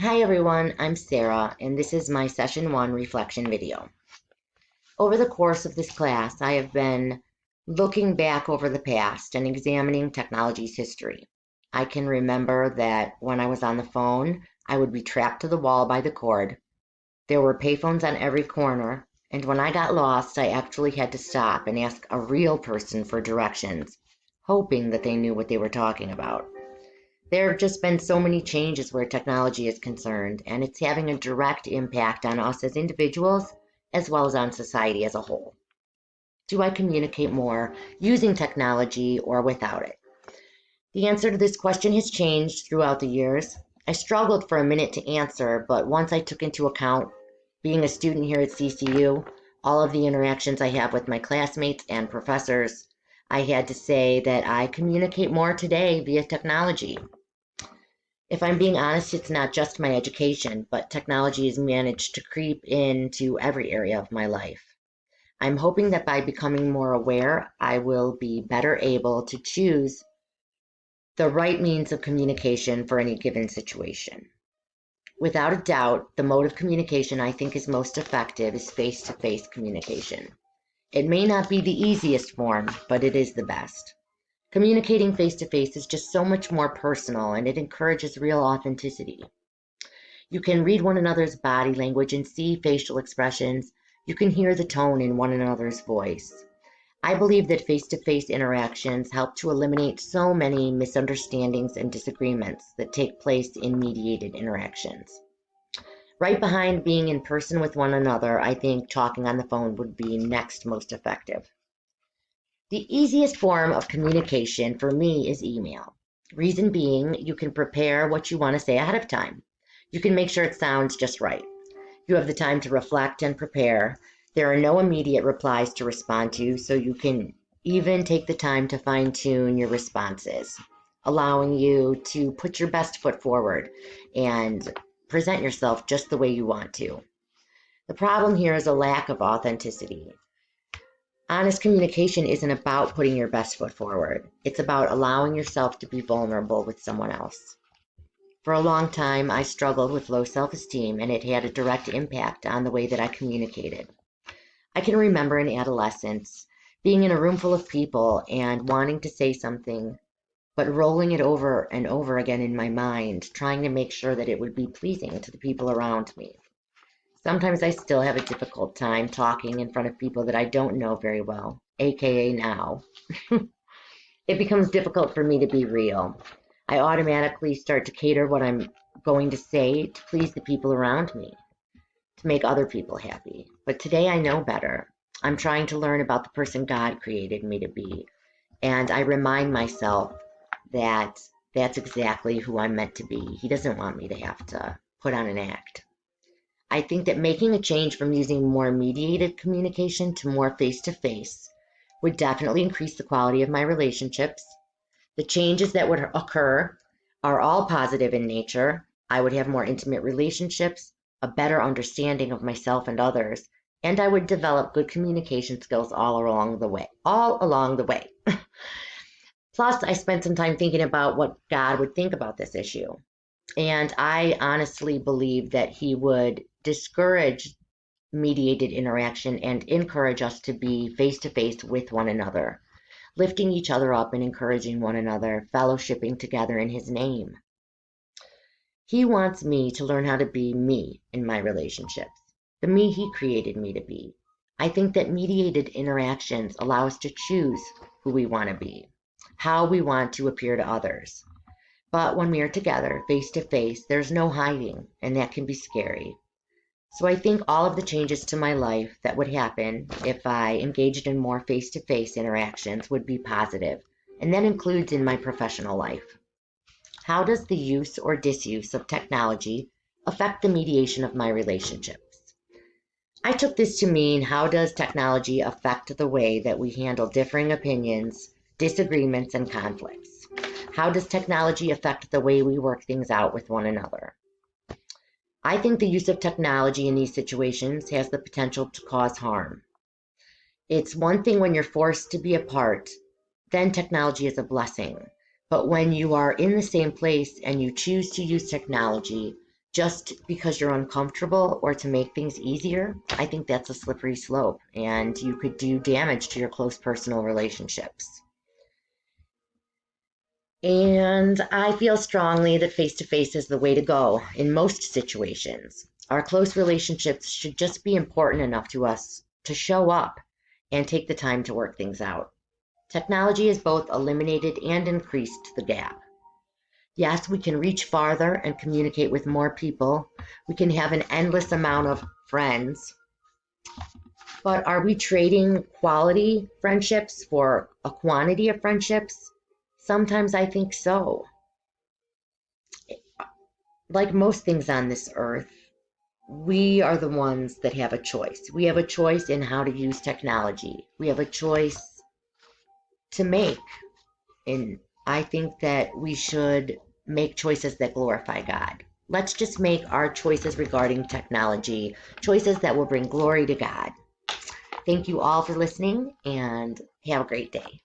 Hi everyone, I'm Sarah, and this is my Session 1 reflection video. Over the course of this class, I have been looking back over the past and examining technology's history. I can remember that when I was on the phone, I would be trapped to the wall by the cord. There were payphones on every corner, and when I got lost, I actually had to stop and ask a real person for directions, hoping that they knew what they were talking about. There have just been so many changes where technology is concerned, and it's having a direct impact on us as individuals as well as on society as a whole. Do I communicate more using technology or without it? The answer to this question has changed throughout the years. I struggled for a minute to answer, but once I took into account being a student here at CCU, all of the interactions I have with my classmates and professors, I had to say that I communicate more today via technology. If I'm being honest, it's not just my education, but technology has managed to creep into every area of my life. I'm hoping that by becoming more aware, I will be better able to choose the right means of communication for any given situation. Without a doubt, the mode of communication I think is most effective is face-to-face communication. It may not be the easiest form, but it is the best. Communicating face-to-face is just so much more personal and it encourages real authenticity. You can read one another's body language and see facial expressions. You can hear the tone in one another's voice. I believe that face-to-face interactions help to eliminate so many misunderstandings and disagreements that take place in mediated interactions. Right behind being in person with one another, I think talking on the phone would be next most effective. The easiest form of communication for me is email. Reason being, you can prepare what you want to say ahead of time. You can make sure it sounds just right. You have the time to reflect and prepare. There are no immediate replies to respond to, so you can even take the time to fine tune your responses, allowing you to put your best foot forward and present yourself just the way you want to. The problem here is a lack of authenticity. Honest communication isn't about putting your best foot forward. It's about allowing yourself to be vulnerable with someone else. For a long time, I struggled with low self-esteem, and it had a direct impact on the way that I communicated. I can remember in adolescence being in a room full of people and wanting to say something, but rolling it over and over again in my mind, trying to make sure that it would be pleasing to the people around me. Sometimes I still have a difficult time talking in front of people that I don't know very well, aka now. It becomes difficult for me to be real. I automatically start to cater what I'm going to say to please the people around me, to make other people happy. But today I know better. I'm trying to learn about the person God created me to be. And I remind myself that that's exactly who I'm meant to be. He doesn't want me to have to put on an act. I think that making a change from using more mediated communication to more face to face would definitely increase the quality of my relationships. The changes that would occur are all positive in nature. I would have more intimate relationships, a better understanding of myself and others, and I would develop good communication skills all along the way. All along the way. Plus, I spent some time thinking about what God would think about this issue. And I honestly believe that He would discourage mediated interaction and encourage us to be face to face with one another, lifting each other up and encouraging one another, fellowshipping together in His name. He wants me to learn how to be me in my relationships, the me He created me to be. I think that mediated interactions allow us to choose who we want to be, how we want to appear to others. But when we are together, face to face, there's no hiding, and that can be scary. So I think all of the changes to my life that would happen if I engaged in more face to face interactions would be positive, and that includes in my professional life. How does the use or disuse of technology affect the mediation of my relationships? I took this to mean how does technology affect the way that we handle differing opinions, disagreements, and conflicts? How does technology affect the way we work things out with one another? I think the use of technology in these situations has the potential to cause harm. It's one thing when you're forced to be apart, then technology is a blessing. But when you are in the same place and you choose to use technology just because you're uncomfortable or to make things easier, I think that's a slippery slope, and you could do damage to your close personal relationships. And I feel strongly that face-to-face is the way to go in most situations. Our close relationships should just be important enough to us to show up and take the time to work things out. Technology has both eliminated and increased the gap. Yes, we can reach farther and communicate with more people. We can have an endless amount of friends. But are we trading quality friendships for a quantity of friendships? Sometimes I think so. Like most things on this earth, we are the ones that have a choice. We have a choice in how to use technology. We have a choice to make. And I think that we should make choices that glorify God. Let's just make our choices regarding technology choices that will bring glory to God. Thank you all for listening, and have a great day.